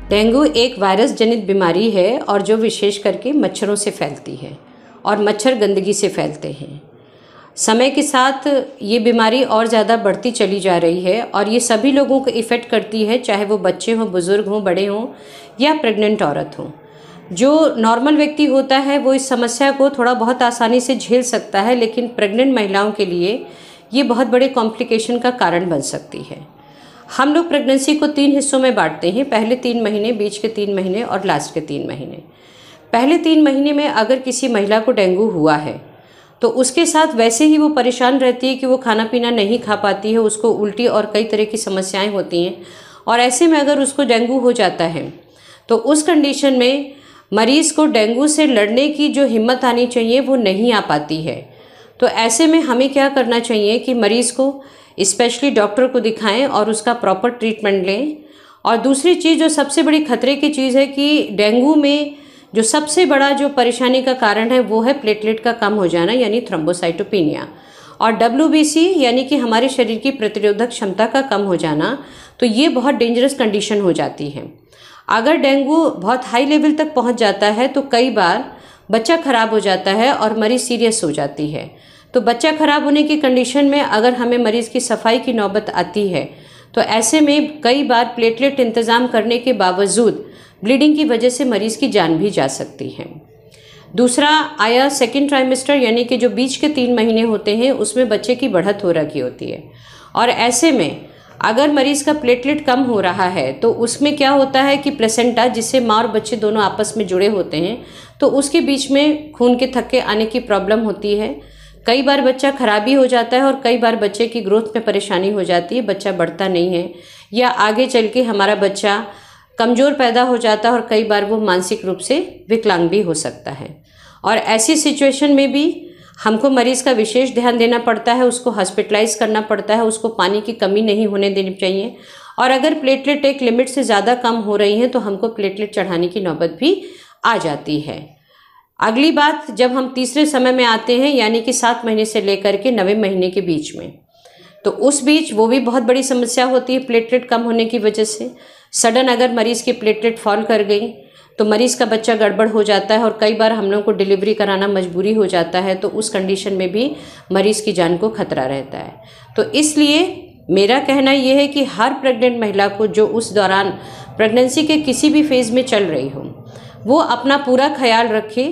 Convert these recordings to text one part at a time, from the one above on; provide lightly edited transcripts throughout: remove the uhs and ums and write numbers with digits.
Dengue एक virus जनित बीमारी है और जो विशेष करके मच्छरों से फैलती है और मच्छर गंदगी से फैलते हैं। समय के साथ ये बीमारी और ज़्यादा बढ़ती चली जा रही है और ये सभी लोगों को इफ़ेक्ट करती है, चाहे वो बच्चे हों, बुज़ुर्ग हों, बड़े हों या प्रेग्नेंट औरत हों। जो नॉर्मल व्यक्ति होता है वो इस समस्या को थोड़ा बहुत आसानी से झेल सकता है, लेकिन प्रेग्नेंट महिलाओं के लिए ये बहुत बड़े कॉम्प्लिकेशन का कारण बन सकती है। हम लोग प्रेगनेंसी को 3 हिस्सों में बांटते हैं, पहले 3 महीने, बीच के 3 महीने और लास्ट के 3 महीने। पहले 3 महीने में अगर किसी महिला को डेंगू हुआ है तो उसके साथ वैसे ही वो परेशान रहती है कि वो खाना पीना नहीं खा पाती है, उसको उल्टी और कई तरह की समस्याएं होती हैं। और ऐसे में अगर उसको डेंगू हो जाता है तो उस कंडीशन में मरीज़ को डेंगू से लड़ने की जो हिम्मत आनी चाहिए वो नहीं आ पाती है। तो ऐसे में हमें क्या करना चाहिए कि मरीज़ को स्पेशली डॉक्टर को दिखाएं और उसका प्रॉपर ट्रीटमेंट लें। और दूसरी चीज़ जो सबसे बड़ी खतरे की चीज़ है कि डेंगू में जो सबसे बड़ा जो परेशानी का कारण है वो है प्लेटलेट का कम हो जाना, यानी थ्रोम्बोसाइटोपिनिया, और WBC यानी कि हमारे शरीर की प्रतिरोधक क्षमता का कम हो जाना। तो ये बहुत डेंजरस कंडीशन हो जाती है। अगर डेंगू बहुत हाई लेवल तक पहुंच जाता है तो कई बार बच्चा खराब हो जाता है और मरीज सीरियस हो जाती है। तो बच्चा खराब होने की कंडीशन में अगर हमें मरीज़ की सफाई की नौबत आती है तो ऐसे में कई बार प्लेटलेट इंतज़ाम करने के बावजूद ब्लीडिंग की वजह से मरीज़ की जान भी जा सकती है। दूसरा आया सेकेंड ट्राइमेस्टर, यानी कि जो बीच के 3 महीने होते हैं, उसमें बच्चे की बढ़त हो रखी होती है। और ऐसे में अगर मरीज़ का प्लेटलेट कम हो रहा है तो उसमें क्या होता है कि प्लेसेंटा, जिससे माँ और बच्चे दोनों आपस में जुड़े होते हैं, तो उसके बीच में खून के थक्के आने की प्रॉब्लम होती है। कई बार बच्चा खराबी हो जाता है और कई बार बच्चे की ग्रोथ में परेशानी हो जाती है, बच्चा बढ़ता नहीं है या आगे चल के हमारा बच्चा कमज़ोर पैदा हो जाता है और कई बार वो मानसिक रूप से विकलांग भी हो सकता है। और ऐसी सिचुएशन में भी हमको मरीज़ का विशेष ध्यान देना पड़ता है, उसको हॉस्पिटलाइज करना पड़ता है, उसको पानी की कमी नहीं होने देनी चाहिए। और अगर प्लेटलेट एक लिमिट से ज़्यादा कम हो रही हैं तो हमको प्लेटलेट चढ़ाने की नौबत भी आ जाती है। अगली बात, जब हम तीसरे समय में आते हैं, यानी कि 7 महीने से लेकर के 9वें महीने के बीच में, तो उस बीच वो भी बहुत बड़ी समस्या होती है प्लेटलेट कम होने की वजह से। सडन अगर मरीज़ की प्लेटलेट फॉल कर गई तो मरीज़ का बच्चा गड़बड़ हो जाता है और कई बार हम लोगों को डिलीवरी कराना मजबूरी हो जाता है। तो उस कंडीशन में भी मरीज़ की जान को खतरा रहता है। तो इसलिए मेरा कहना यह है कि हर प्रेग्नेंट महिला को जो उस दौरान प्रेगनेंसी के किसी भी फेज़ में चल रही हो, वो अपना पूरा ख्याल रखे,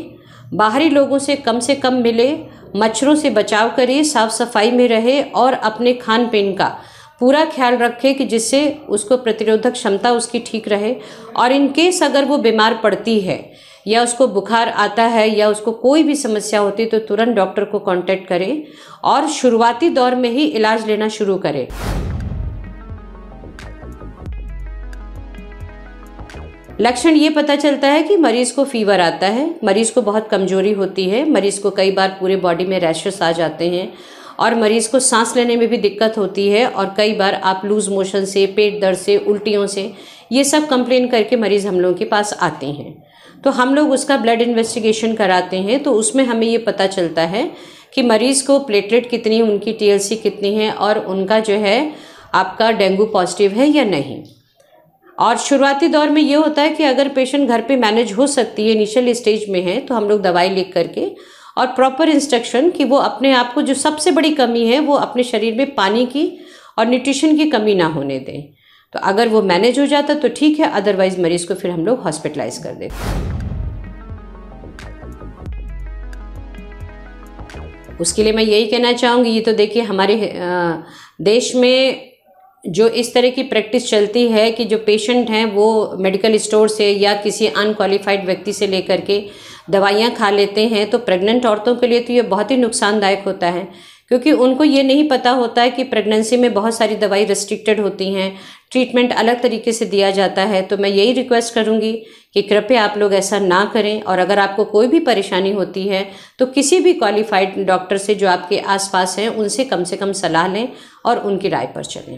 बाहरी लोगों से कम मिले, मच्छरों से बचाव करे, साफ़ सफाई में रहे और अपने खान पीन का पूरा ख्याल रखे कि जिससे उसको प्रतिरोधक क्षमता उसकी ठीक रहे। और इन केस अगर वो बीमार पड़ती है या उसको बुखार आता है या उसको कोई भी समस्या होती है तो तुरंत डॉक्टर को कांटेक्ट करें और शुरुआती दौर में ही इलाज लेना शुरू करें। लक्षण ये पता चलता है कि मरीज़ को फीवर आता है, मरीज़ को बहुत कमजोरी होती है, मरीज़ को कई बार पूरे बॉडी में रैशेस आ जाते हैं और मरीज़ को सांस लेने में भी दिक्कत होती है। और कई बार आप लूज मोशन से, पेट दर्द से, उल्टियों से, ये सब कंप्लेन करके मरीज़ हम लोगों के पास आते हैं। तो हम लोग उसका ब्लड इन्वेस्टिगेशन कराते हैं, तो उसमें हमें ये पता चलता है कि मरीज़ को प्लेटलेट कितनी है, उनकी TLC कितनी है और उनका जो है आपका डेंगू पॉजिटिव है या नहीं। और शुरुआती दौर में ये होता है कि अगर पेशेंट घर पे मैनेज हो सकती है, इनिशियल स्टेज में है, तो हम लोग दवाई लिख करके और प्रॉपर इंस्ट्रक्शन कि वो अपने आप को, जो सबसे बड़ी कमी है वो अपने शरीर में पानी की और न्यूट्रिशन की कमी ना होने दें। तो अगर वो मैनेज हो जाता तो ठीक है, अदरवाइज मरीज़ को फिर हम लोग हॉस्पिटलाइज कर देते हैं। उसके लिए मैं यही कहना चाहूँगी, ये तो देखिए हमारे देश में जो इस तरह की प्रैक्टिस चलती है कि जो पेशेंट हैं वो मेडिकल स्टोर से या किसी अनक्वालिफाइड व्यक्ति से लेकर के दवाइयाँ खा लेते हैं, तो प्रेग्नेंट औरतों के लिए तो ये बहुत ही नुकसानदायक होता है, क्योंकि उनको ये नहीं पता होता है कि प्रेगनेंसी में बहुत सारी दवाई रिस्ट्रिक्टेड होती हैं, ट्रीटमेंट अलग तरीके से दिया जाता है। तो मैं यही रिक्वेस्ट करूँगी कि कृपया आप लोग ऐसा ना करें। और अगर आपको कोई भी परेशानी होती है तो किसी भी क्वालिफाइड डॉक्टर से जो आपके आसपास हैं उनसे कम से कम सलाह लें और उनकी राय पर चलें।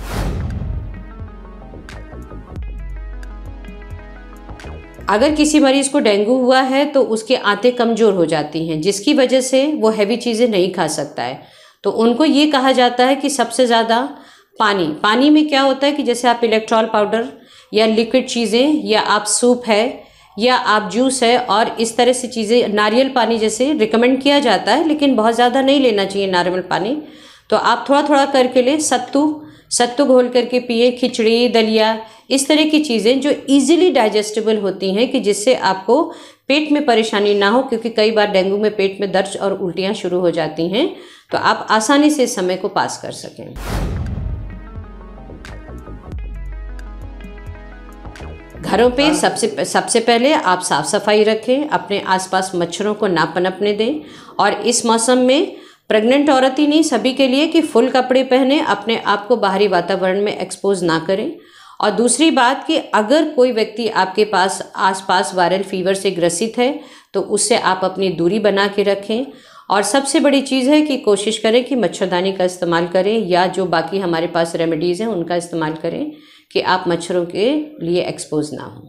अगर किसी मरीज़ को डेंगू हुआ है तो उसकी आंतें कमज़ोर हो जाती हैं, जिसकी वजह से वो हैवी चीज़ें नहीं खा सकता है। तो उनको ये कहा जाता है कि सबसे ज़्यादा पानी में क्या होता है कि जैसे आप इलेक्ट्रॉल पाउडर या लिक्विड चीज़ें या आप सूप है या आप जूस है और इस तरह से चीज़ें, नारियल पानी जैसे रिकमेंड किया जाता है, लेकिन बहुत ज़्यादा नहीं लेना चाहिए नारियल पानी। तो आप थोड़ा थोड़ा करके ले। सत्तू घोल करके पिए, खिचड़ी, दलिया, इस तरह की चीज़ें जो इजीली डाइजेस्टेबल होती हैं कि जिससे आपको पेट में परेशानी ना हो, क्योंकि कई बार डेंगू में पेट में दर्द और उल्टियाँ शुरू हो जाती हैं, तो आप आसानी से इस समय को पास कर सकें। घरों पे सबसे पहले आप साफ़ सफाई रखें, अपने आसपास मच्छरों को ना पनपने दें। और इस मौसम में प्रेग्नेंट औरत ही नहीं, सभी के लिए कि फुल कपड़े पहने, अपने आप को बाहरी वातावरण में एक्सपोज ना करें। और दूसरी बात कि अगर कोई व्यक्ति आपके पास आसपास वायरल फीवर से ग्रसित है तो उससे आप अपनी दूरी बना के रखें। और सबसे बड़ी चीज़ है कि कोशिश करें कि मच्छरदानी का इस्तेमाल करें या जो बाकी हमारे पास रेमेडीज़ हैं उनका इस्तेमाल करें कि आप मच्छरों के लिए एक्सपोज ना हो।